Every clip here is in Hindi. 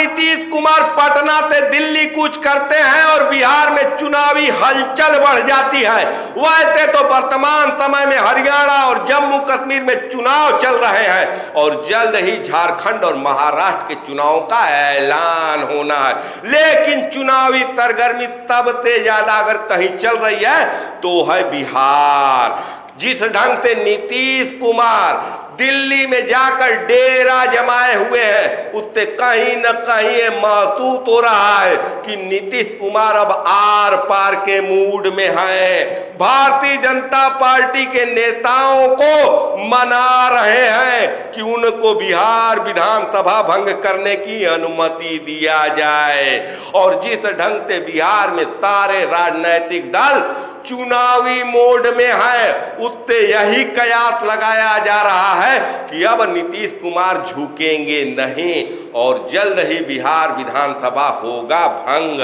नीतीश कुमार पटना से दिल्ली कूच करते हैं और बिहार में चुनावी हलचल बढ़ जाती है। वैसे तो वर्तमान समय में हरियाणा और जम्मू कश्मीर में चुनाव चल रहे हैं और जल्द ही झारखंड और महाराष्ट्र के चुनाव का ऐलान होना है, लेकिन चुनावी सरगर्मी सबसे ज्यादा अगर कहीं चल रही है तो है बिहार। जिस ढंग से नीतीश कुमार दिल्ली में जाकर डेरा जमाए हुए हैं, उससे कहीं न कहीं ये महसूस हो रहा है कि नीतीश कुमार अब आर पार के मूड में है। भारतीय जनता पार्टी के नेताओं को मना रहे हैं कि उनको बिहार विधानसभा भंग करने की अनुमति दिया जाए। और जिस ढंग से बिहार में सारे राजनीतिक दल चुनावी मोड में है, उससे यही कयास लगाया जा रहा है कि अब नीतीश कुमार झुकेंगे नहीं और जल्द ही बिहार विधानसभा होगा भंग।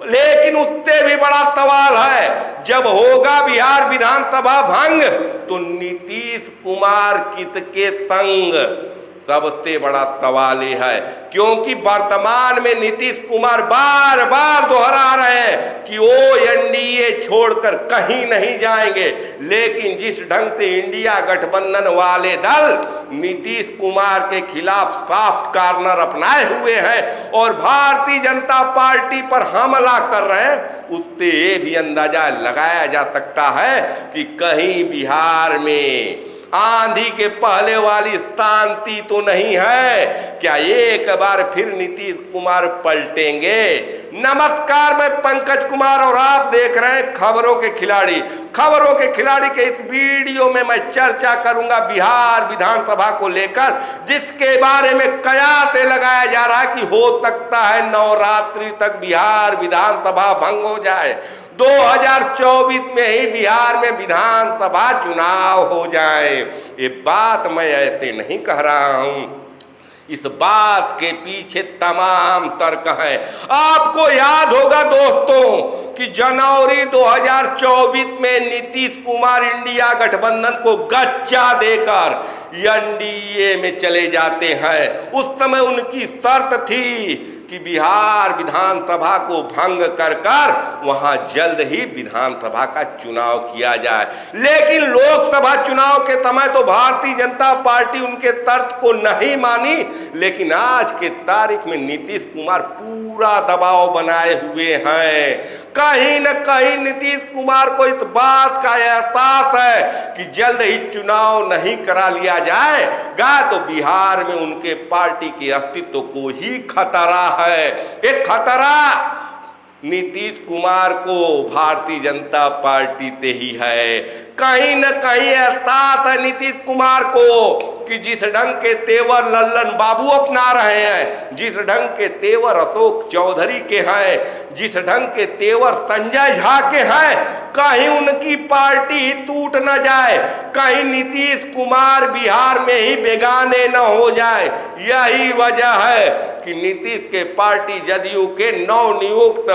लेकिन उससे भी बड़ा सवाल है, जब होगा बिहार विधानसभा भंग तो नीतीश कुमार किसके संग? सबसे बड़ा सवाल यह है, क्योंकि वर्तमान में नीतीश कुमार बार बार दोहरा रहे हैं कि वो एनडीए छोड़कर कहीं नहीं जाएंगे। लेकिन जिस ढंग से इंडिया गठबंधन वाले दल नीतीश कुमार के खिलाफ सॉफ्ट कॉर्नर अपनाए हुए हैं और भारतीय जनता पार्टी पर हमला कर रहे हैं, उससे ये भी अंदाजा लगाया जा सकता है कि कहीं बिहार में आंधी के पहले वाली शांति तो नहीं है। क्या एक बार फिर नीतीश कुमार पलटेंगे? नमस्कार, मैं पंकज कुमार और आप देख रहे हैं खबरों के खिलाड़ी। खबरों के खिलाड़ी के इस वीडियो में मैं चर्चा करूंगा बिहार विधानसभा को लेकर, जिसके बारे में कयास लगाया जा रहा है कि हो सकता है नवरात्रि तक बिहार विधानसभा भंग हो जाए, 2024 में ही बिहार में विधानसभा चुनाव हो जाए। ये बात मैं ऐसे नहीं कह रहा हूं, इस बात के पीछे तमाम तर्क हैं। आपको याद होगा दोस्तों कि जनवरी 2024 में नीतीश कुमार इंडिया गठबंधन को गच्चा देकर एनडीए में चले जाते हैं। उस समय उनकी शर्त थी कि बिहार विधानसभा को भंग कर वहां जल्द ही विधानसभा का चुनाव किया जाए। लेकिन लोकसभा चुनाव के समय तो भारतीय जनता पार्टी उनके शर्त को नहीं मानी, लेकिन आज के तारीख में नीतीश कुमार पूरा दबाव बनाए हुए हैं। कहीं न कहीं नीतीश कुमार को इस बात का एहसास है कि जल्द ही चुनाव नहीं करा लिया जाएगा तो बिहार में उनके पार्टी के अस्तित्व को ही खतरा है। एक खतरा नीतीश कुमार को भारतीय जनता पार्टी से ही है। कहीं न कहीं एहसास है नीतीश कुमार को कि जिस ढंग के तेवर लल्लन बाबू अपना रहे हैं, जिस ढंग के तेवर अशोक चौधरी के हैं, जिस ढंग के तेवर संजय झा के हैं, कहीं उनकी पार्टी टूट न जाए, कहीं नीतीश कुमार बिहार में ही बेगाने न हो जाए। यही वजह है कि नीतीश के पार्टी जदयू के नवनियुक्त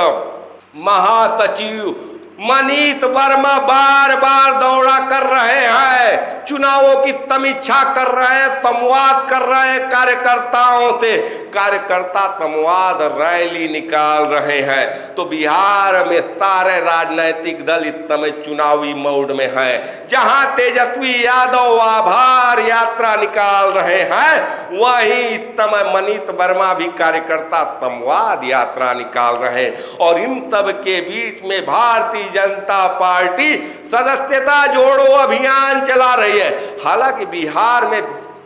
महासचिव मनीष वर्मा बार बार दौरा कर रहे हैं, चुनावों की समीक्षा कर रहे हैं, संवाद कर रहे हैं कार्यकर्ताओं से, कार्यकर्ता संवाद रैली निकाल रहे हैं। तो बिहार में सारे राजनीतिक दल इस समय चुनावी मोड में हैं। जहां तेजस्वी यादव आभार यात्रा निकाल रहे हैं, वहीं इस समय मनीष वर्मा भी कार्यकर्ता संवाद यात्रा निकाल रहे हैं। और इन सब के बीच में भारतीय जनता पार्टी सदस्यता जोड़ो अभियान चला रही है। हालांकि बिहार में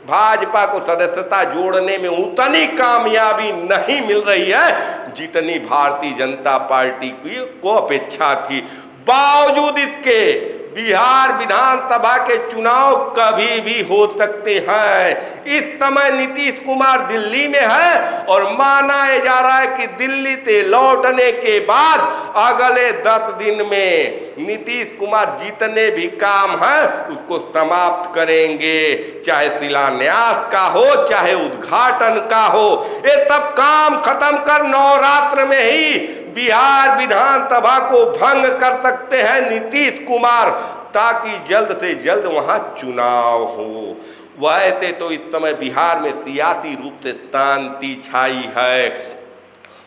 भाजपा को सदस्यता जोड़ने में उतनी कामयाबी नहीं मिल रही है जितनी भारतीय जनता पार्टी को अपेक्षा थी। बावजूद इसके बिहार विधानसभा के चुनाव कभी भी हो सकते हैं। इस समय नीतीश कुमार दिल्ली में है और माना जा रहा है कि दिल्ली से लौटने के बाद अगले 10 दिन में नीतीश कुमार जितने भी काम हैं उसको समाप्त करेंगे, चाहे शिलान्यास का हो चाहे उद्घाटन का हो। ये सब काम खत्म कर नवरात्र में ही बिहार विधानसभा को भंग कर सकते हैं नीतीश कुमार, ताकि जल्द से जल्द वहां चुनाव हो। वैसे तो इस समय बिहार में सियासी रूप से शांति छाई है।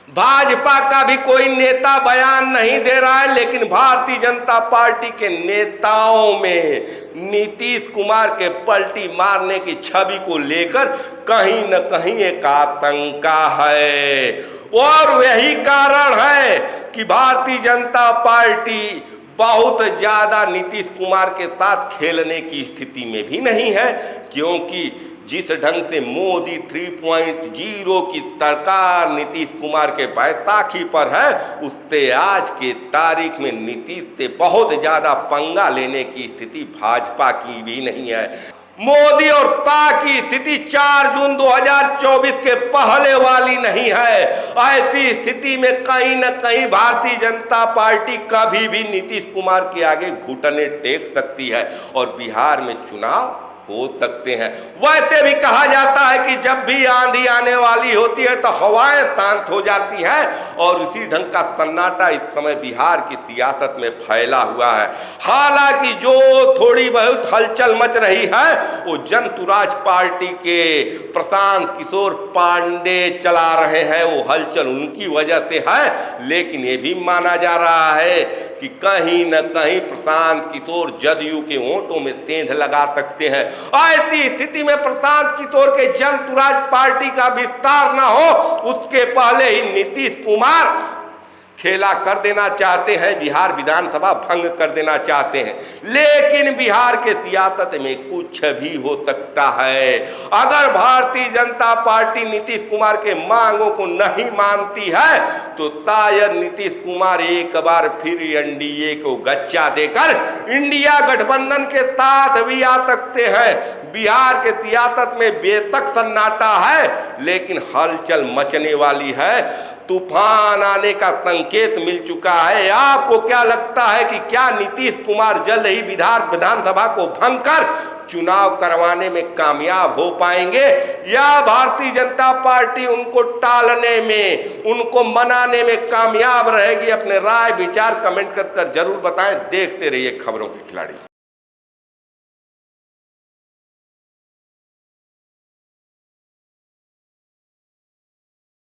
भाजपा का भी कोई नेता बयान नहीं दे रहा है, लेकिन भारतीय जनता पार्टी के नेताओं में नीतीश कुमार के पलटी मारने की छवि को लेकर कहीं न कहीं एक आशंका है। और यही कारण है कि भारतीय जनता पार्टी बहुत ज्यादा नीतीश कुमार के साथ खेलने की स्थिति में भी नहीं है, क्योंकि जिस ढंग से मोदी 3.0 की सरकार नीतीश कुमार के बैसाखी पर है, उससे आज के तारीख में नीतीश से बहुत ज्यादा पंगा लेने की स्थिति भाजपा की भी नहीं है। मोदी और शाह की स्थिति 4 जून 2024 के पहले वाली नहीं है। ऐसी स्थिति में कहीं न कहीं भारतीय जनता पार्टी कभी भी नीतीश कुमार के आगे घुटने टेक सकती है और बिहार में चुनाव हो सकते हैं। वैसे भी कहा जाता है कि जब भी आंधी आने वाली होती है तो हवाएं शांत हो जाती हैं, और उसी ढंग का सन्नाटा इस समय बिहार की सियासत में फैला हुआ है। हालांकि जो थोड़ी बहुत हलचल मच रही है वो जनसुराज पार्टी के प्रशांत किशोर पांडे चला रहे हैं, वो हलचल उनकी वजह से है। लेकिन ये भी माना जा रहा है कि कहीं न कहीं प्रशांत किशोर जदयू के वोटों में तेंध लगा सकते हैं। ऐसी स्थिति में प्रशांत किशोर के जनसुराज पार्टी का विस्तार न हो, उसके पहले ही नीतीश कुमार खेला कर देना चाहते हैं, बिहार विधानसभा भंग कर देना चाहते हैं। लेकिन बिहार के सियासत में कुछ भी हो सकता है। अगर भारतीय जनता पार्टी नीतीश कुमार के मांगों को नहीं मानती है तो शायद नीतीश कुमार एक बार फिर एनडीए को गच्चा देकर इंडिया गठबंधन के साथ भी आ सकते हैं। बिहार के सियासत में बेशक सन्नाटा है, लेकिन हलचल मचने वाली है। तूफान आने का संकेत मिल चुका है। आपको क्या लगता है कि क्या नीतीश कुमार जल्द ही विधानसभा को भंग कर चुनाव करवाने में कामयाब हो पाएंगे, या भारतीय जनता पार्टी उनको टालने में, उनको मनाने में कामयाब रहेगी? अपने राय विचार कमेंट कर जरूर बताएं। देखते रहिए खबरों के खिलाड़ी।